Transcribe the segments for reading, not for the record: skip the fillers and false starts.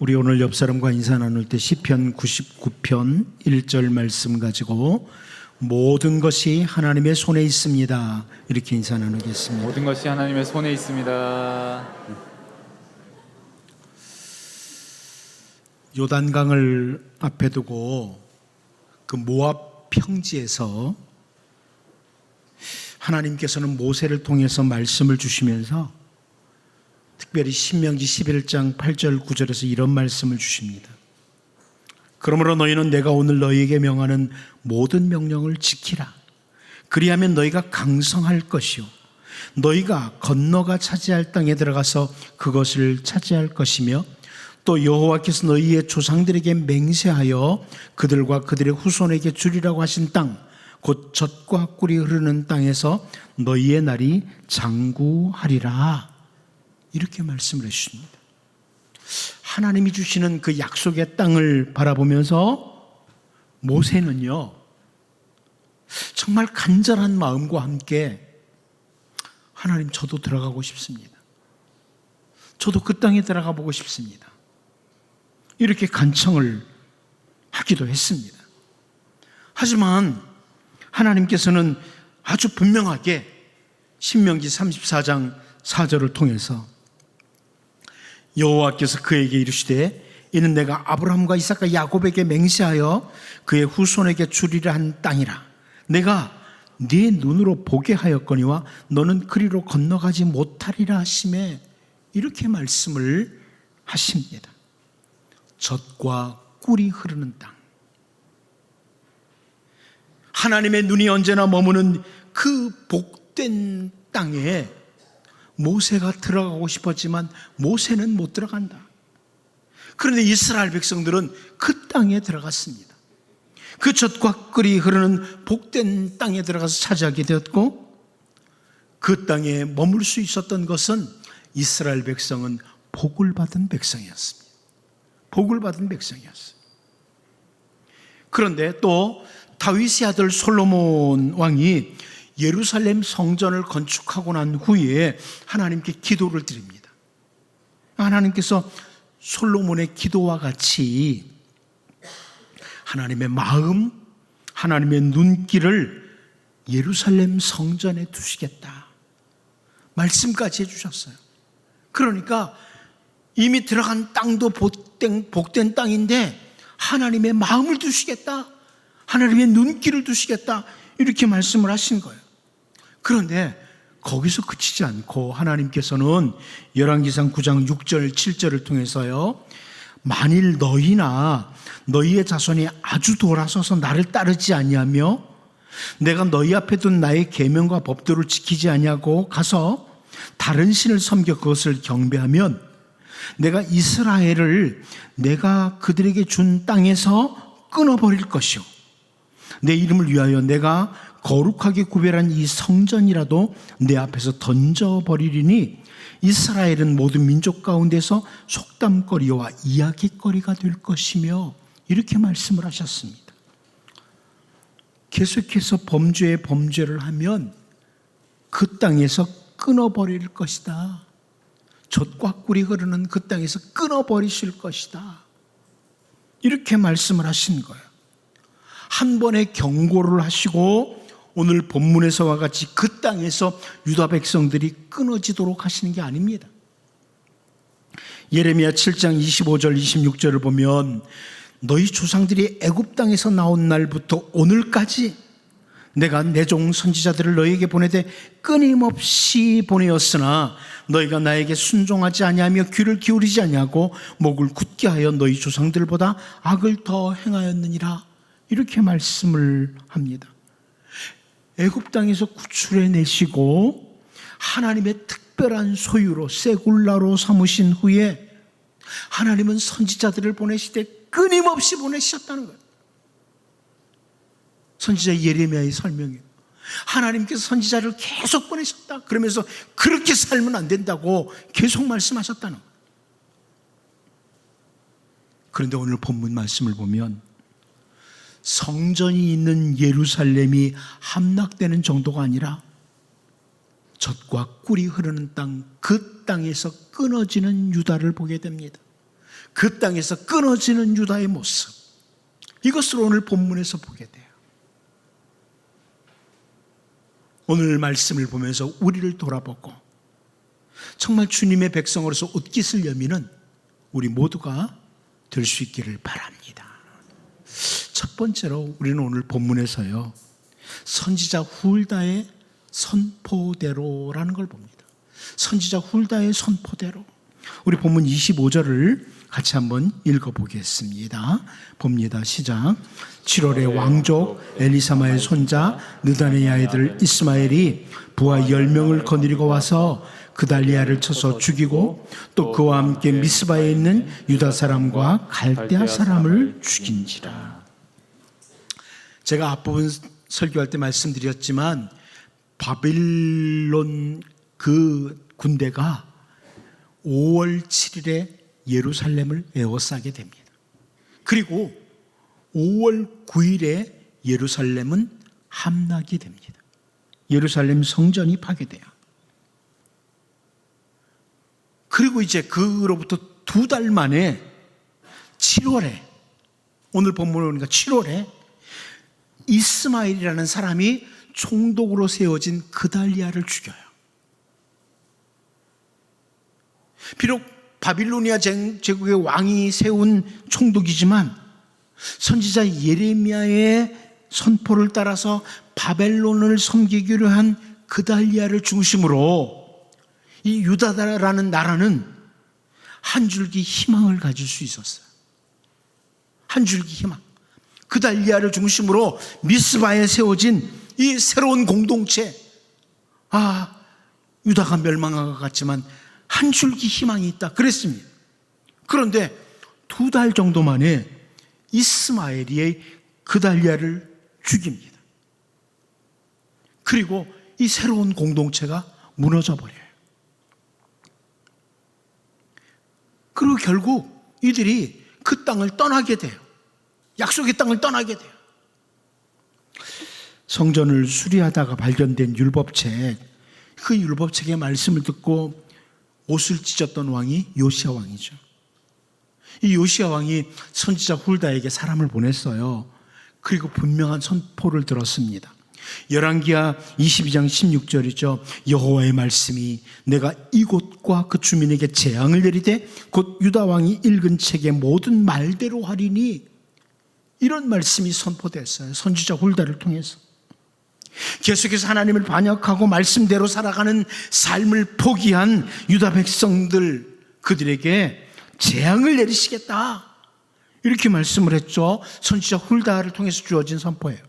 우리 오늘 옆 사람과 인사 나눌 때 시편 99편 1절 말씀 가지고 모든 것이 하나님의 손에 있습니다, 이렇게 인사 나누겠습니다. 모든 것이 하나님의 손에 있습니다. 요단강을 앞에 두고 그 모압 평지에서 하나님께서는 모세를 통해서 말씀을 주시면서 특별히 신명기 11장 8절 9절에서 이런 말씀을 주십니다. 그러므로 너희는 내가 오늘 너희에게 명하는 모든 명령을 지키라. 그리하면 너희가 강성할 것이요 너희가 건너가 차지할 땅에 들어가서 그것을 차지할 것이며 또 여호와께서 너희의 조상들에게 맹세하여 그들과 그들의 후손에게 주리라고 하신 땅, 곧 젖과 꿀이 흐르는 땅에서 너희의 날이 장구하리라, 이렇게 말씀을 해주십니다. 하나님이 주시는 그 약속의 땅을 바라보면서 모세는요, 정말 간절한 마음과 함께 하나님, 저도 들어가고 싶습니다. 저도 그 땅에 들어가 보고 싶습니다, 이렇게 간청을 하기도 했습니다. 하지만 하나님께서는 아주 분명하게 신명기 34장 4절을 통해서 여호와께서 그에게 이르시되 이는 내가 아브라함과 이삭과 야곱에게 맹세하여 그의 후손에게 주리라 한 땅이라. 내가 네 눈으로 보게 하였거니와 너는 그리로 건너가지 못하리라 하시매, 이렇게 말씀을 하십니다. 젖과 꿀이 흐르는 땅, 하나님의 눈이 언제나 머무는 그 복된 땅에 모세가 들어가고 싶었지만 모세는 못 들어간다. 그런데 이스라엘 백성들은 그 땅에 들어갔습니다. 그 젖과 꿀이 흐르는 복된 땅에 들어가서 차지하게 되었고, 그 땅에 머물 수 있었던 것은 이스라엘 백성은 복을 받은 백성이었습니다. 복을 받은 백성이었어요. 그런데 또 다윗의 아들 솔로몬 왕이 예루살렘 성전을 건축하고 난 후에 하나님께 기도를 드립니다. 하나님께서 솔로몬의 기도와 같이 하나님의 마음, 하나님의 눈길을 예루살렘 성전에 두시겠다 말씀까지 해주셨어요. 그러니까 이미 들어간 땅도 복된 땅인데 하나님의 마음을 두시겠다, 하나님의 눈길을 두시겠다, 이렇게 말씀을 하신 거예요. 그런데 거기서 그치지 않고 하나님께서는 열왕기상 9장 6절 7절을 통해서요, 만일 너희나 너희의 자손이 아주 돌아서서 나를 따르지 아니하며 내가 너희 앞에 둔 나의 계명과 법도를 지키지 아니하고 가서 다른 신을 섬겨 그것을 경배하면 내가 이스라엘을 내가 그들에게 준 땅에서 끊어버릴 것이요 내 이름을 위하여 내가 거룩하게 구별한 이 성전이라도 내 앞에서 던져버리리니 이스라엘은 모든 민족 가운데서 속담거리와 이야기거리가 될 것이며, 이렇게 말씀을 하셨습니다. 계속해서 범죄를 하면 그 땅에서 끊어버릴 것이다. 젖과 꿀이 흐르는 그 땅에서 끊어버리실 것이다, 이렇게 말씀을 하신 거예요. 한 번의 경고를 하시고 오늘 본문에서와 같이 그 땅에서 유다 백성들이 끊어지도록 하시는 게 아닙니다. 예레미야 7장 25절 26절을 보면 너희 조상들이 애굽 땅에서 나온 날부터 오늘까지 내가 내 종 선지자들을 너희에게 보내되 끊임없이 보내었으나 너희가 나에게 순종하지 아니하며 귀를 기울이지 아니하고 목을 굳게 하여 너희 조상들보다 악을 더 행하였느니라, 이렇게 말씀을 합니다. 애굽 땅에서 구출해 내시고 하나님의 특별한 소유로 세굴라로 삼으신 후에 하나님은 선지자들을 보내시되 끊임없이 보내셨다는 거예요. 선지자 예레미야의 설명이에요. 하나님께서 선지자를 계속 보내셨다, 그러면서 그렇게 살면 안 된다고 계속 말씀하셨다는 거예요. 그런데 오늘 본문 말씀을 보면 성전이 있는 예루살렘이 함락되는 정도가 아니라 젖과 꿀이 흐르는 땅, 그 땅에서 끊어지는 유다를 보게 됩니다. 그 땅에서 끊어지는 유다의 모습, 이것을 오늘 본문에서 보게 돼요. 오늘 말씀을 보면서 우리를 돌아보고 정말 주님의 백성으로서 옷깃을 여미는 우리 모두가 될 수 있기를 바랍니다. 첫 번째로 우리는 오늘 본문에서요, 선지자 훌다의 선포대로라는 걸 봅니다. 선지자 훌다의 선포대로. 우리 본문 25절을 같이 한번 읽어보겠습니다. 봅니다. 시작. 7월에 왕족 엘리사마의 손자 느다네의 아이들 이스마엘이 부하 10명을 거느리고 와서 그달리아를 쳐서 죽이고 또 그와 함께 미스바에 있는 유다 사람과 갈대아 사람을 죽인지라. 제가 앞부분 설교할 때 말씀드렸지만 바빌론 그 군대가 5월 7일에 예루살렘을 에워싸게 됩니다. 그리고 5월 9일에 예루살렘은 함락이 됩니다. 예루살렘 성전이 파괴돼요. 그리고 이제 그로부터 2달 만에 7월에, 오늘 본문을 보니까 7월에 이스마엘이라는 사람이 총독으로 세워진 그달리아를 죽여요. 비록 바빌로니아 제국의 왕이 세운 총독이지만 선지자 예레미야의 선포를 따라서 바벨론을 섬기기로 한 그달리아를 중심으로 이 유다라는 나라는 한 줄기 희망을 가질 수 있었어요. 한 줄기 희망. 그달리아를 중심으로 미스바에 세워진 이 새로운 공동체, 유다가 멸망한 것 같지만 한 줄기 희망이 있다 그랬습니다. 그런데 2달 정도 만에 이스마엘이 그달리아를 죽입니다. 그리고 이 새로운 공동체가 무너져 버려요. 그리고 결국 이들이 그 땅을 떠나게 돼요. 약속의 땅을 떠나게 돼요. 성전을 수리하다가 발견된 율법책, 그 율법책의 말씀을 듣고 옷을 찢었던 왕이 요시야 왕이죠. 이 요시야 왕이 선지자 훌다에게 사람을 보냈어요. 그리고 분명한 선포를 들었습니다. 열왕기하 22장 16절이죠. 여호와의 말씀이 내가 이곳과 그 주민에게 재앙을 내리되 곧 유다 왕이 읽은 책의 모든 말대로 하리니, 이런 말씀이 선포됐어요. 선지자 훌다를 통해서. 계속해서 하나님을 반역하고 말씀대로 살아가는 삶을 포기한 유다 백성들, 그들에게 재앙을 내리시겠다, 이렇게 말씀을 했죠. 선지자 훌다를 통해서 주어진 선포예요.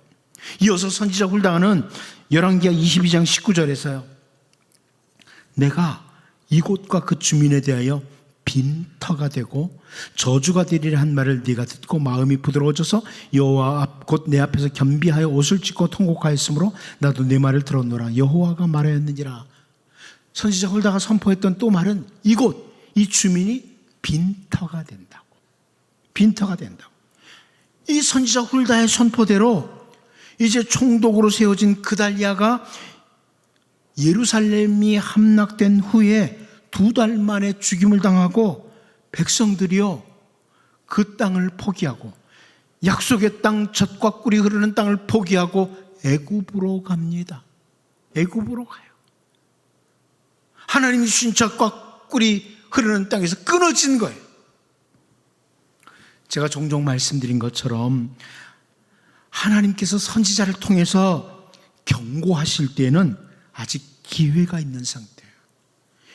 이어서 선지자 훌다는 열왕기하 22장 19절에서요, 내가 이곳과 그 주민에 대하여 빈터가 되고 저주가 되리라 한 말을 네가 듣고 마음이 부드러워져서 여호와 앞 곧 내 앞에서 겸비하여 옷을 찢고 통곡하였으므로 나도 내 말을 들었노라. 여호와가 말하였느니라. 선지자 훌다가 선포했던 또 말은 이곳, 이 주민이 빈터가 된다고. 빈터가 된다고. 이 선지자 훌다의 선포대로 이제 총독으로 세워진 그달리아가 예루살렘이 함락된 후에 2달 만에 죽임을 당하고 백성들이요, 그 땅을 포기하고 약속의 땅, 젖과 꿀이 흐르는 땅을 포기하고 애굽으로 갑니다. 애굽으로 가요. 하나님이 주신 젖과 꿀이 흐르는 땅에서 끊어진 거예요. 제가 종종 말씀드린 것처럼 하나님께서 선지자를 통해서 경고하실 때는 아직 기회가 있는 상태예요.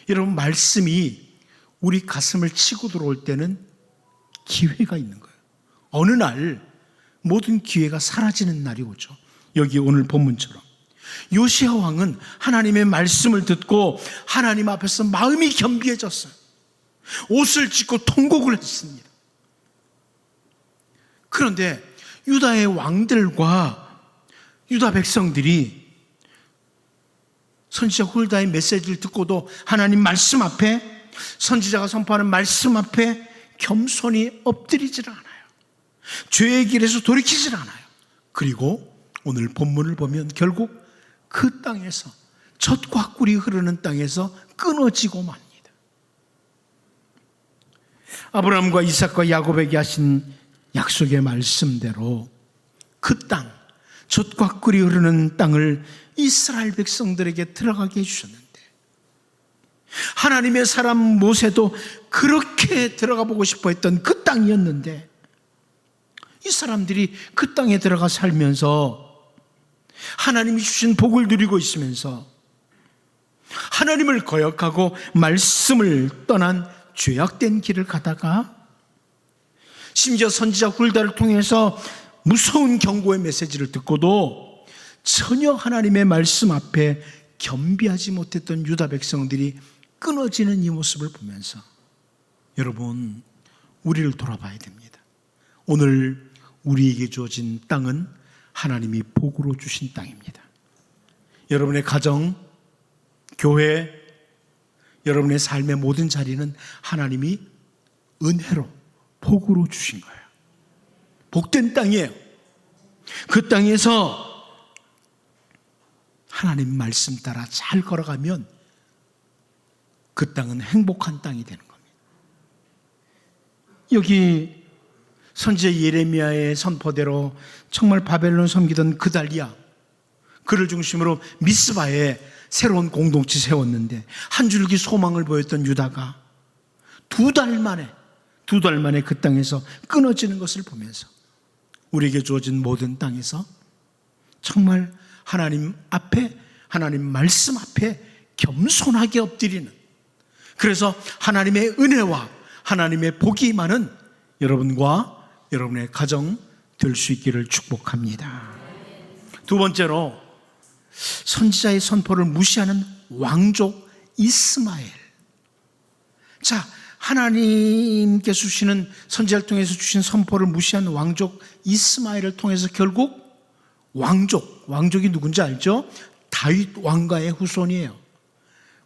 여러분, 말씀이 우리 가슴을 치고 들어올 때는 기회가 있는 거예요. 어느 날 모든 기회가 사라지는 날이 오죠. 여기 오늘 본문처럼 요시야 왕은 하나님의 말씀을 듣고 하나님 앞에서 마음이 겸비해졌어요. 옷을 찢고 통곡을 했습니다. 그런데 유다의 왕들과 유다 백성들이 선지자 훌다의 메시지를 듣고도 하나님 말씀 앞에, 선지자가 선포하는 말씀 앞에 겸손히 엎드리질 않아요. 죄의 길에서 돌이키질 않아요. 그리고 오늘 본문을 보면 결국 그 땅에서, 젖과 꿀이 흐르는 땅에서 끊어지고 맙니다. 아브라함과 이삭과 야곱에게 하신 약속의 말씀대로 그 땅, 젖과 꿀이 흐르는 땅을 이스라엘 백성들에게 들어가게 해주셨는데, 하나님의 사람 모세도 그렇게 들어가 보고 싶어 했던 그 땅이었는데, 이 사람들이 그 땅에 들어가 살면서 하나님이 주신 복을 누리고 있으면서 하나님을 거역하고 말씀을 떠난 죄악된 길을 가다가, 심지어 선지자 훌다를 통해서 무서운 경고의 메시지를 듣고도 전혀 하나님의 말씀 앞에 겸비하지 못했던 유다 백성들이 끊어지는 이 모습을 보면서, 여러분, 우리를 돌아봐야 됩니다. 오늘 우리에게 주어진 땅은 하나님이 복으로 주신 땅입니다. 여러분의 가정, 교회, 여러분의 삶의 모든 자리는 하나님이 은혜로, 복으로 주신 거예요. 복된 땅이에요. 그 땅에서 하나님 말씀 따라 잘 걸어가면 그 땅은 행복한 땅이 되는 겁니다. 여기 선지자 예레미야의 선포대로 정말 바벨론 섬기던 그달리아, 그를 중심으로 미스바에 새로운 공동체 세웠는데 한 줄기 소망을 보였던 유다가 두 달 만에 그 땅에서 끊어지는 것을 보면서, 우리에게 주어진 모든 땅에서 정말 하나님 앞에, 하나님 말씀 앞에 겸손하게 엎드리는, 그래서 하나님의 은혜와 하나님의 복이 많은 여러분과 여러분의 가정 될 수 있기를 축복합니다. 두 번째로, 선지자의 선포를 무시하는 왕족 이스마엘. 자, 하나님께서 주시는, 선지자를 통해서 주신 선포를 무시한 왕족 이스마엘을 통해서 결국 왕족이 누군지 알죠? 다윗 왕가의 후손이에요.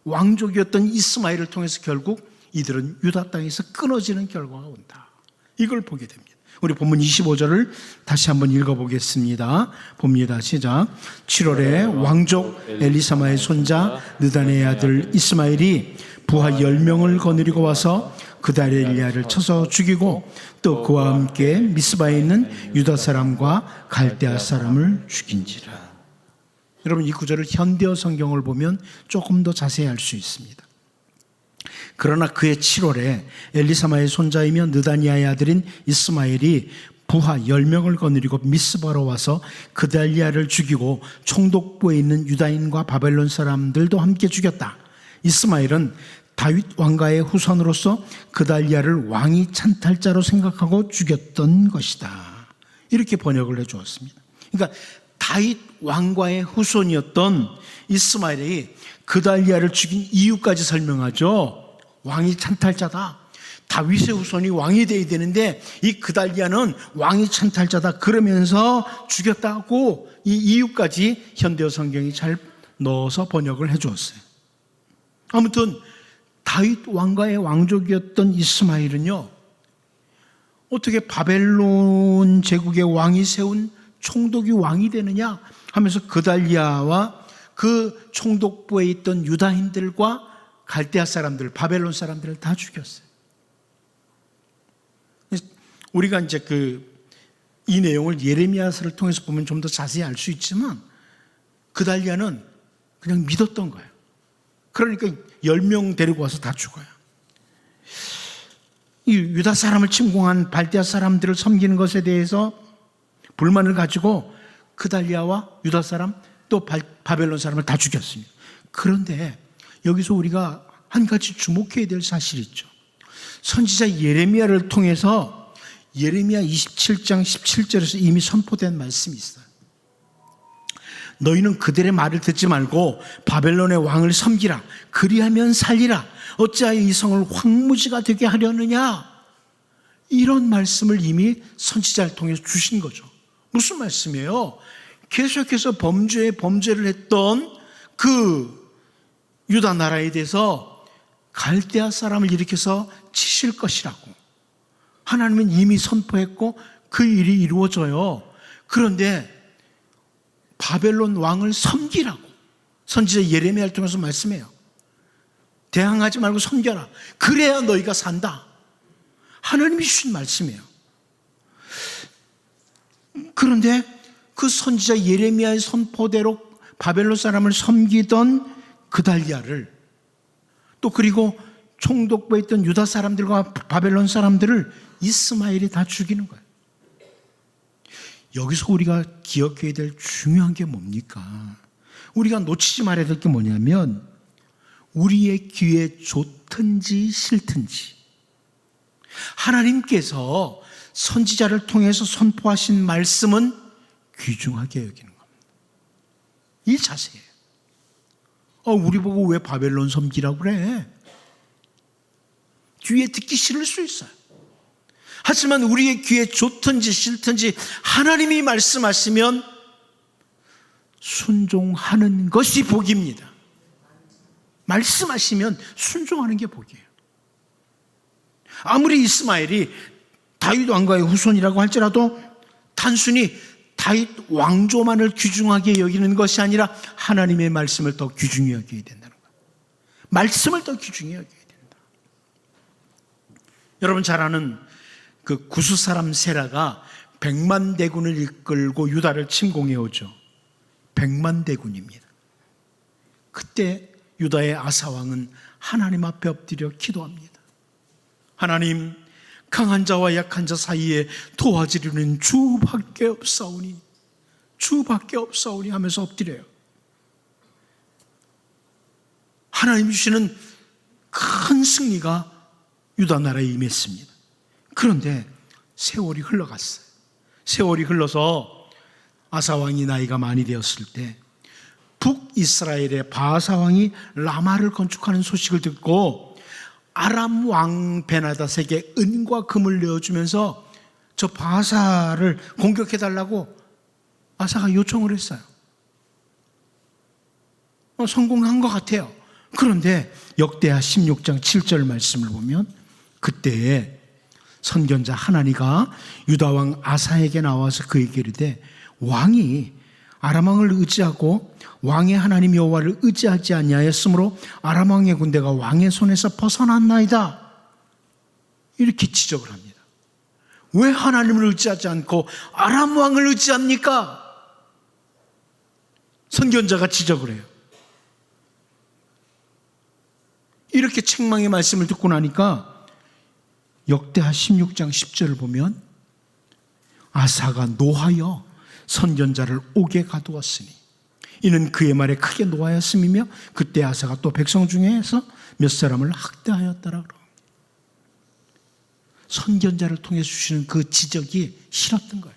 왕족이었던 이스마엘을 통해서 결국 이들은 유다 땅에서 끊어지는 결과가 온다. 이걸 보게 됩니다. 우리 본문 25절을 다시 한번 읽어보겠습니다. 봅니다. 시작. 7월에 왕족 엘리사마의 손자 느단의 아들 이스마엘이 부하 10명을 거느리고 와서 그달리아를 쳐서 죽이고, 또 그와 함께 미스바에 있는 유다 사람과 갈대아 사람을 죽인지라. 여러분, 이 구절을 현대어 성경을 보면 조금 더 자세히 알 수 있습니다. 그러나 그해 7월에 엘리사마의 손자이며 느다니아의 아들인 이스마엘이 부하 10명을 거느리고 미스바로 와서 그달리아를 죽이고 총독부에 있는 유다인과 바벨론 사람들도 함께 죽였다. 이스마엘은 다윗 왕가의 후손으로서 그달리아를 왕위 찬탈자로 생각하고 죽였던 것이다. 이렇게 번역을 해 주었습니다. 그러니까 다윗 왕가의 후손이었던 이스마엘이 그달리아를 죽인 이유까지 설명하죠. 왕위 찬탈자다. 다윗의 후손이 왕이 되어야 되는데 이 그달리아는 왕위 찬탈자다. 그러면서 죽였다고 이 이유까지 현대어 성경이 잘 넣어서 번역을 해 주었어요. 아무튼 다윗 왕가의 왕족이었던 이스마엘은요, 어떻게 바벨론 제국의 왕이 세운 총독이 왕이 되느냐 하면서 그달리아와 그 총독부에 있던 유다인들과 갈대아 사람들, 바벨론 사람들을 다 죽였어요. 우리가 이제 이 내용을 예레미야서를 통해서 보면 좀 더 자세히 알 수 있지만, 그달리아는 그냥 믿었던 거예요. 그러니까 10명 데리고 와서 다 죽어요. 이 유다 사람을 침공한 갈대아 사람들을 섬기는 것에 대해서 불만을 가지고 그달리아와 유다 사람 또 바벨론 사람을 다 죽였습니다. 그런데 여기서 우리가 한 가지 주목해야 될 사실이 있죠. 선지자 예레미야를 통해서 예레미야 27장 17절에서 이미 선포된 말씀이 있어요. 너희는 그들의 말을 듣지 말고 바벨론의 왕을 섬기라. 그리하면 살리라. 어찌하여 이 성을 황무지가 되게 하려느냐. 이런 말씀을 이미 선지자를 통해서 주신 거죠. 무슨 말씀이에요? 계속해서 범죄를 했던 그 유다 나라에 대해서 갈대아 사람을 일으켜서 치실 것이라고 하나님은 이미 선포했고 그 일이 이루어져요. 그런데 바벨론 왕을 섬기라고 선지자 예레미야를 통해서 말씀해요. 대항하지 말고 섬겨라. 그래야 너희가 산다. 하나님이 주신 말씀이에요. 그런데 그 선지자 예레미야의 선포대로 바벨론 사람을 섬기던 그달리아를, 또 그리고 총독부에 있던 유다 사람들과 바벨론 사람들을 이스마엘이 다 죽이는 거예요. 여기서 우리가 기억해야 될 중요한 게 뭡니까? 우리가 놓치지 말아야 될 게 뭐냐면, 우리의 귀에 좋든지 싫든지 하나님께서 선지자를 통해서 선포하신 말씀은 귀중하게 여기는 겁니다. 이 자세예요. 우리 보고 왜 바벨론 섬기라고 그래? 귀에 듣기 싫을 수 있어요. 하지만 우리의 귀에 좋든지 싫든지 하나님이 말씀하시면 순종하는 것이 복입니다. 말씀하시면 순종하는 게 복이에요. 아무리 이스마엘이 다윗 왕가의 후손이라고 할지라도 단순히 다윗 왕조만을 귀중하게 여기는 것이 아니라 하나님의 말씀을 더 귀중히 여겨야 된다는 거예요. 말씀을 더 귀중히 여겨야 된다. 여러분 잘 아는 그 구스 사람 세라가 100만 대군을 이끌고 유다를 침공해 오죠. 100만 대군입니다. 그때 유다의 아사 왕은 하나님 앞에 엎드려 기도합니다. 하나님, 강한 자와 약한 자 사이에 도와주려는 주밖에 없사오니, 주밖에 없사오니 하면서 엎드려요. 하나님 주시는 큰 승리가 유다 나라에 임했습니다. 그런데 세월이 흘러갔어요. 세월이 흘러서 아사 왕이 나이가 많이 되었을 때 북이스라엘의 바하사 왕이 라마를 건축하는 소식을 듣고 아람 왕 베나닷에게 은과 금을 내어주면서 저 바하사를 공격해달라고 아사가 요청을 했어요. 성공한 것 같아요. 그런데 역대하 16장 7절 말씀을 보면 그때에 선견자 하나니가 유다 왕 아사에게 나와서 그에게 이르되 왕이 아람 왕을 의지하고 왕의 하나님 여호와를 의지하지 아니하였으므로 아람 왕의 군대가 왕의 손에서 벗어났나이다. 이렇게 지적을 합니다. 왜 하나님을 의지하지 않고 아람 왕을 의지합니까? 선견자가 지적을 해요. 이렇게 책망의 말씀을 듣고 나니까 역대하 16장 10절을 보면 아사가 노하여 선견자를 옥에 가두었으니 이는 그의 말에 크게 노하였음이며 그때 아사가 또 백성 중에서 몇 사람을 학대하였더라. 선견자를 통해 주시는 그 지적이 싫었던 거예요.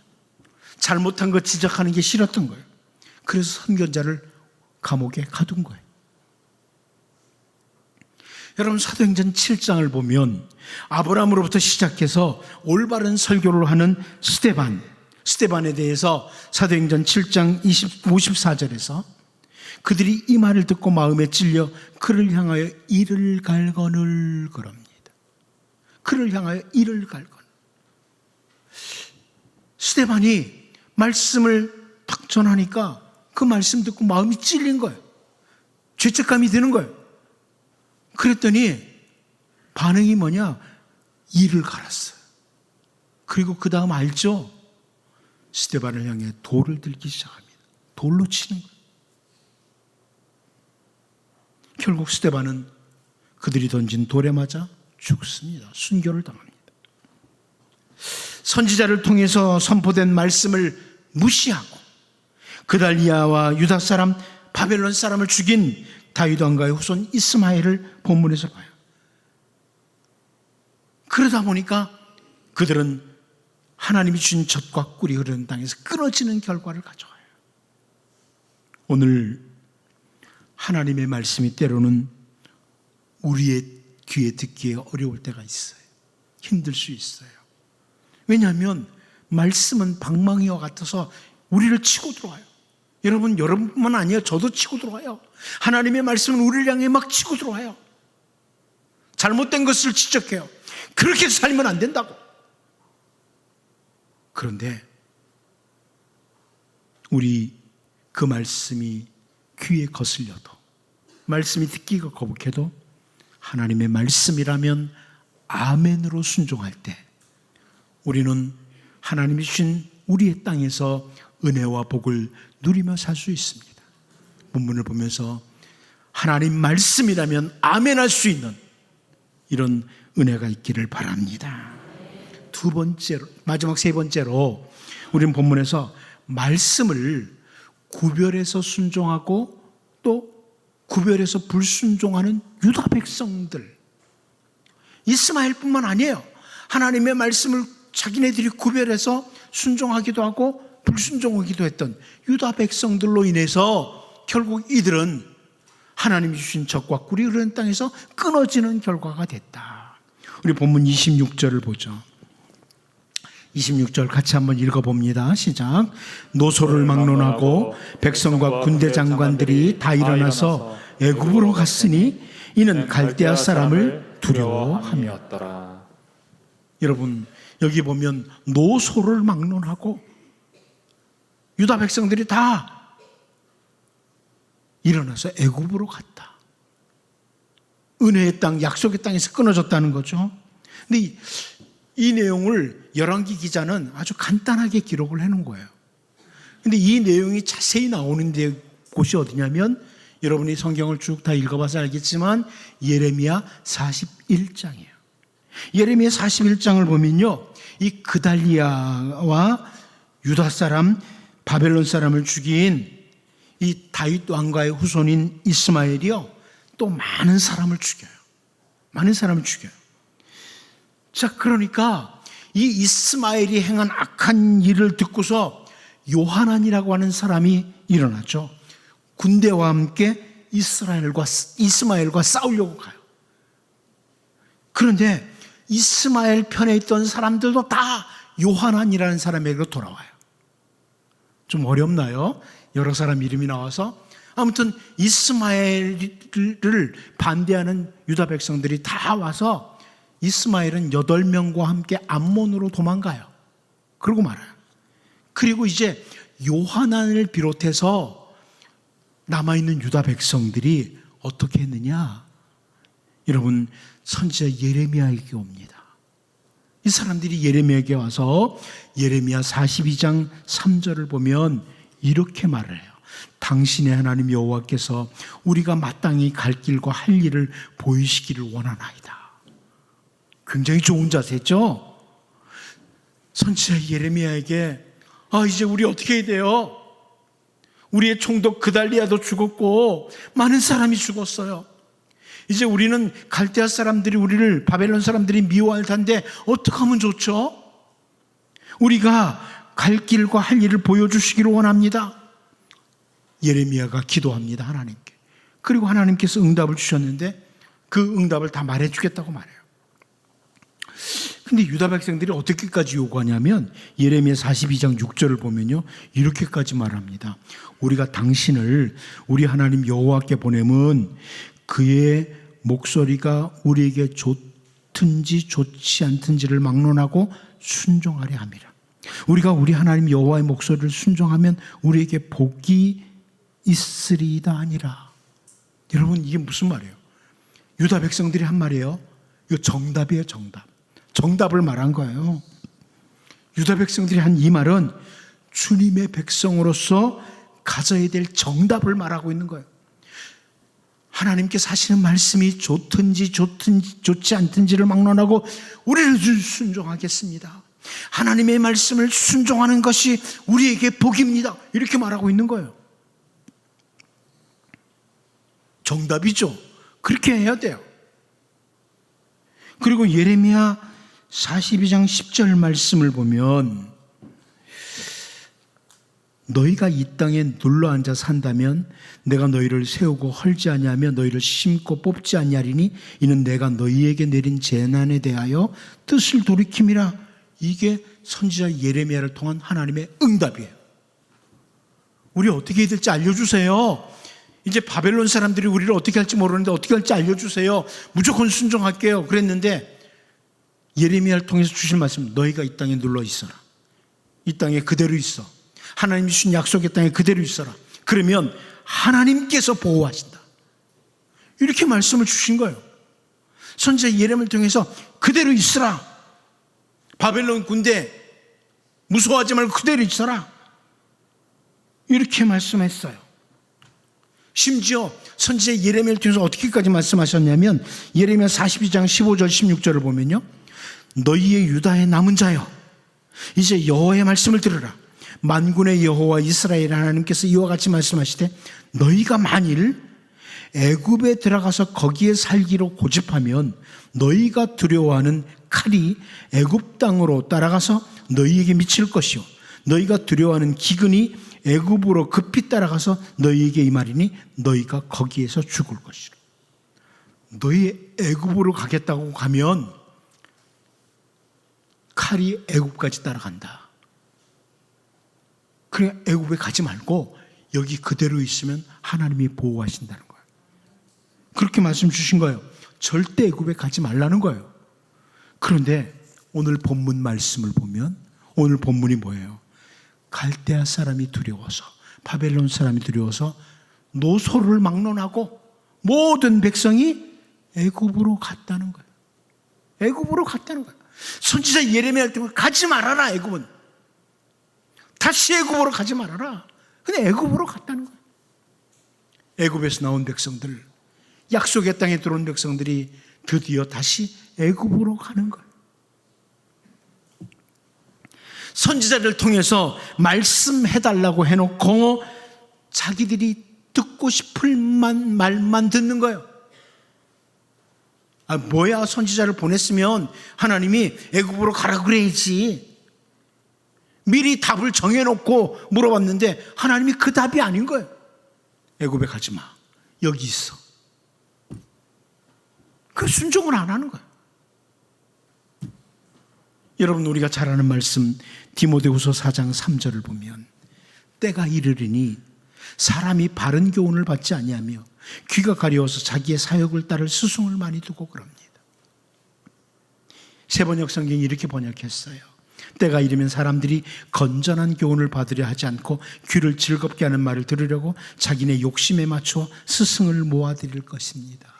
잘못한 거 지적하는 게 싫었던 거예요. 그래서 선견자를 감옥에 가둔 거예요. 여러분 사도행전 7장을 보면 아브라함으로부터 시작해서 올바른 설교를 하는 스데반에 대해서 사도행전 7장 54절에서 그들이 이 말을 듣고 마음에 찔려 그를 향하여 이를 갈거늘 그럽니다. 그를 향하여 이를 갈거늘. 스데반이 말씀을 탁 전하니까 그 말씀 듣고 마음이 찔린 거예요. 죄책감이 드는 거예요. 그랬더니 반응이 뭐냐? 이를 갈았어요. 그리고 그 다음 알죠? 스데반을 향해 돌을 들기 시작합니다. 돌로 치는 거예요. 결국 스데반은 그들이 던진 돌에 맞아 죽습니다. 순교를 당합니다. 선지자를 통해서 선포된 말씀을 무시하고 그달리아와 유다 사람, 바벨론 사람을 죽인 다윗 왕가의 후손 이스마엘을 본문에서 봐요. 그러다 보니까 그들은 하나님이 주신 젖과 꿀이 흐르는 땅에서 끊어지는 결과를 가져와요. 오늘 하나님의 말씀이 때로는 우리의 귀에 듣기에 어려울 때가 있어요. 힘들 수 있어요. 왜냐하면 말씀은 방망이와 같아서 우리를 치고 들어와요. 여러분뿐만 아니에요. 저도 치고 들어와요. 하나님의 말씀은 우리를 향해 막 치고 들어와요. 잘못된 것을 지적해요. 그렇게 살면 안 된다고. 그런데 우리 그 말씀이 귀에 거슬려도, 말씀이 듣기가 거북해도 하나님의 말씀이라면 아멘으로 순종할 때 우리는 하나님이 주신 우리의 땅에서 은혜와 복을 누리며 살 수 있습니다. 본문을 보면서 하나님 말씀이라면 아멘할 수 있는 이런 은혜가 있기를 바랍니다. 두 번째로, 마지막 세 번째로 우리는 본문에서 말씀을 구별해서 순종하고 또 구별해서 불순종하는 유다 백성들, 이스마엘뿐만 아니에요. 하나님의 말씀을 자기네들이 구별해서 순종하기도 하고 불순종하기도 했던 유다 백성들로 인해서 결국 이들은 하나님이 주신 적과 꿀이 흐르는 땅에서 끊어지는 결과가 됐다. 우리 본문 26절을 보죠. 26절 같이 한번 읽어봅니다. 시작. 노소를 막론하고 백성과 군대 장관들이 다 일어나서 애굽으로 갔으니 이는 갈대아 사람을 두려워함이었더라. 여러분, 여기 보면 노소를 막론하고 유다 백성들이 다 일어나서 애굽으로 갔다. 은혜의 땅, 약속의 땅에서 끊어졌다는 거죠. 근데 이 내용을 열왕기 기자는 아주 간단하게 기록을 해놓은 거예요. 근데 이 내용이 자세히 나오는 곳이 어디냐면 여러분이 성경을 쭉 다 읽어봐서 알겠지만 예레미야 41장이에요. 예레미야 41장을 보면요, 이 그달리아와 유다 사람, 바벨론 사람을 죽인 이 다윗 왕가의 후손인 이스마엘이요, 또 많은 사람을 죽여요. 많은 사람을 죽여요. 자, 그러니까 이 이스마엘이 행한 악한 일을 듣고서 요하난이라고 하는 사람이 일어났죠. 군대와 함께 이스마엘과 싸우려고 가요. 그런데 이스마엘 편에 있던 사람들도 다 요하난이라는 사람에게로 돌아와요. 좀 어렵나요? 여러 사람 이름이 나와서. 아무튼 이스마엘을 반대하는 유다 백성들이 다 와서 이스마엘은 8명과 함께 암몬으로 도망가요. 그러고 말아요. 그리고 이제 요하난을 비롯해서 남아있는 유다 백성들이 어떻게 했느냐? 여러분, 선지자 예레미야에게 옵니다. 이 사람들이 예레미야에게 와서 예레미야 42장 3절을 보면 이렇게 말을 해요. 당신의 하나님 여호와께서 우리가 마땅히 갈 길과 할 일을 보이시기를 원하나이다. 굉장히 좋은 자세죠? 선지자 예레미야에게 이제 우리 어떻게 해야 돼요? 우리의 총독 그달리아도 죽었고 많은 사람이 죽었어요. 이제 우리는 갈대아 사람들이 우리를, 바벨론 사람들이 미워할 텐데 어떻게 하면 좋죠? 우리가 갈 길과 할 일을 보여주시기를 원합니다. 예레미야가 기도합니다, 하나님께. 그리고 하나님께서 응답을 주셨는데 그 응답을 다 말해주겠다고 말해요. 근데 유다 백성들이 어떻게까지 요구하냐면 예레미야 42장 6절을 보면요, 이렇게까지 말합니다. 우리가 당신을 우리 하나님 여호와께 보내면 그의 목소리가 우리에게 좋든지 좋지 않든지를 막론하고 순종하려 함이라. 우리가 우리 하나님 여호와의 목소리를 순종하면 우리에게 복이 있으리이다 아니라. 여러분, 이게 무슨 말이에요? 유다 백성들이 한 말이에요. 이거 정답이에요, 정답. 정답을 말한 거예요. 유다 백성들이 한 이 말은 주님의 백성으로서 가져야 될 정답을 말하고 있는 거예요. 하나님께서 하시는 말씀이 좋든지 좋지 않든지를 막론하고 우리는 순종하겠습니다. 하나님의 말씀을 순종하는 것이 우리에게 복입니다. 이렇게 말하고 있는 거예요. 정답이죠. 그렇게 해야 돼요. 그리고 예레미야 42장 10절 말씀을 보면 너희가 이 땅에 눌러앉아 산다면 내가 너희를 세우고 헐지 아니하며 너희를 심고 뽑지 아니하리니 이는 내가 너희에게 내린 재난에 대하여 뜻을 돌이킴이라. 이게 선지자 예레미야를 통한 하나님의 응답이에요. 우리 어떻게 해야 될지 알려주세요. 이제 바벨론 사람들이 우리를 어떻게 할지 모르는데 어떻게 할지 알려주세요. 무조건 순종할게요. 그랬는데 예레미야를 통해서 주실 말씀, 너희가 이 땅에 눌러 있어라. 이 땅에 그대로 있어. 하나님이 주신 약속의 땅에 그대로 있어라. 그러면 하나님께서 보호하신다. 이렇게 말씀을 주신 거예요. 선지자 예레미야를 통해서 그대로 있으라. 바벨론 군대 무서워하지 말고 그대로 있어라. 이렇게 말씀했어요. 심지어 선지자 예레미야를 통해서 어떻게까지 말씀하셨냐면 예레미야 42장 15절 16절을 보면요, 너희의 유다의 남은 자여, 이제 여호와의 말씀을 들으라. 만군의 여호와 이스라엘 하나님께서 이와 같이 말씀하시되 너희가 만일 애굽에 들어가서 거기에 살기로 고집하면 너희가 두려워하는 칼이 애굽 땅으로 따라가서 너희에게 미칠 것이요 너희가 두려워하는 기근이 애굽으로 급히 따라가서 너희에게 임하리니 너희가 거기에서 죽을 것이라. 너희 애굽으로 가겠다고 가면 칼이 애굽까지 따라간다. 그래, 애굽에 가지 말고 여기 그대로 있으면 하나님이 보호하신다는 거예요. 그렇게 말씀 주신 거예요. 절대 애굽에 가지 말라는 거예요. 그런데 오늘 본문 말씀을 보면 오늘 본문이 뭐예요? 갈대아 사람이 두려워서, 바벨론 사람이 두려워서 노소를 막론하고 모든 백성이 애굽으로 갔다는 거예요. 애굽으로 갔다는 거예요. 선지자 예레미야 때문에 가지 말아라. 애굽은 다시 애굽으로 가지 말아라. 근데 애굽으로 갔다는 거예요. 애굽에서 나온 백성들, 약속의 땅에 들어온 백성들이 드디어 다시 애굽으로 가는 거예요. 선지자를 통해서 말씀해달라고 해놓고 자기들이 듣고 싶을 말만 듣는 거예요. 뭐야, 선지자를 보냈으면 하나님이 애굽으로 가라 그래야지. 미리 답을 정해놓고 물어봤는데 하나님이 그 답이 아닌 거예요. 애굽에 가지 마, 여기 있어. 그 순종을 안 하는 거예요. 여러분, 우리가 잘 아는 말씀 디모데후서 4장 3절을 보면 때가 이르리니 사람이 바른 교훈을 받지 아니하며 귀가 가려워서 자기의 사역을 따를 스승을 많이 두고 그럽니다. 세번역 성경이 이렇게 번역했어요. 때가 이르면 사람들이 건전한 교훈을 받으려 하지 않고 귀를 즐겁게 하는 말을 들으려고 자기네 욕심에 맞춰 스승을 모아들일 것입니다.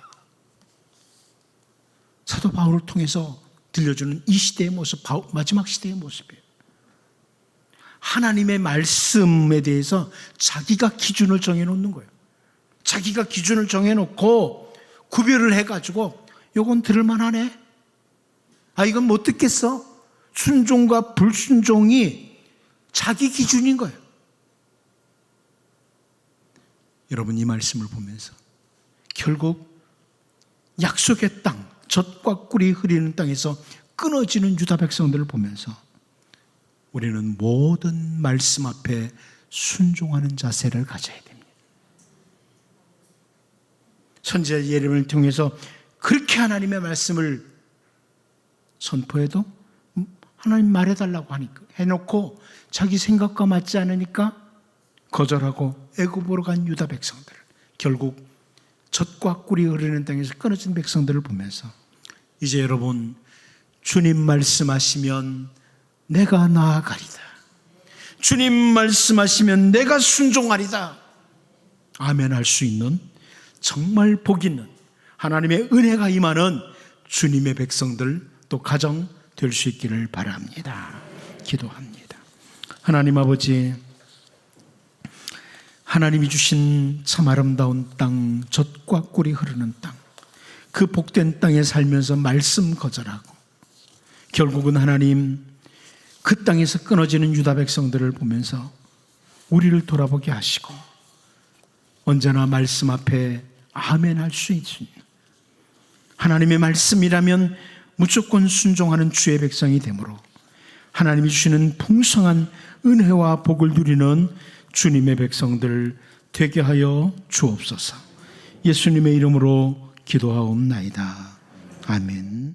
사도 바울을 통해서 들려주는 이 시대의 모습, 마지막 시대의 모습이에요. 하나님의 말씀에 대해서 자기가 기준을 정해놓는 거예요. 자기가 기준을 정해놓고 구별을 해가지고 이건 들을만하네, 이건 못 듣겠어. 순종과 불순종이 자기 기준인 거예요. 여러분, 이 말씀을 보면서 결국 약속의 땅, 젖과 꿀이 흐르는 땅에서 끊어지는 유다 백성들을 보면서 우리는 모든 말씀 앞에 순종하는 자세를 가져야 됩니다. 선지자 예레미야를 통해서 그렇게 하나님의 말씀을 선포해도 하나님 말해달라고 하니까 해놓고 자기 생각과 맞지 않으니까 거절하고 애굽으로 간 유다 백성들, 결국 젖과 꿀이 흐르는 땅에서 끊어진 백성들을 보면서 이제 여러분, 주님 말씀하시면 내가 나아가리다, 주님 말씀하시면 내가 순종하리다, 아멘 할 수 있는 정말 복 있는 하나님의 은혜가 임하는 주님의 백성들, 또 가정 될 수 있기를 바랍니다. 기도합니다. 하나님 아버지, 하나님이 주신 참 아름다운 땅, 젖과 꿀이 흐르는 땅, 그 복된 땅에 살면서 말씀 거절하고 결국은 하나님 그 땅에서 끊어지는 유다 백성들을 보면서 우리를 돌아보게 하시고 언제나 말씀 앞에 아멘 할 수 있습니다. 하나님의 말씀이라면 무조건 순종하는 주의 백성이 되므로 하나님이 주시는 풍성한 은혜와 복을 누리는 주님의 백성들 되게 하여 주옵소서. 예수님의 이름으로 기도하옵나이다. 아멘.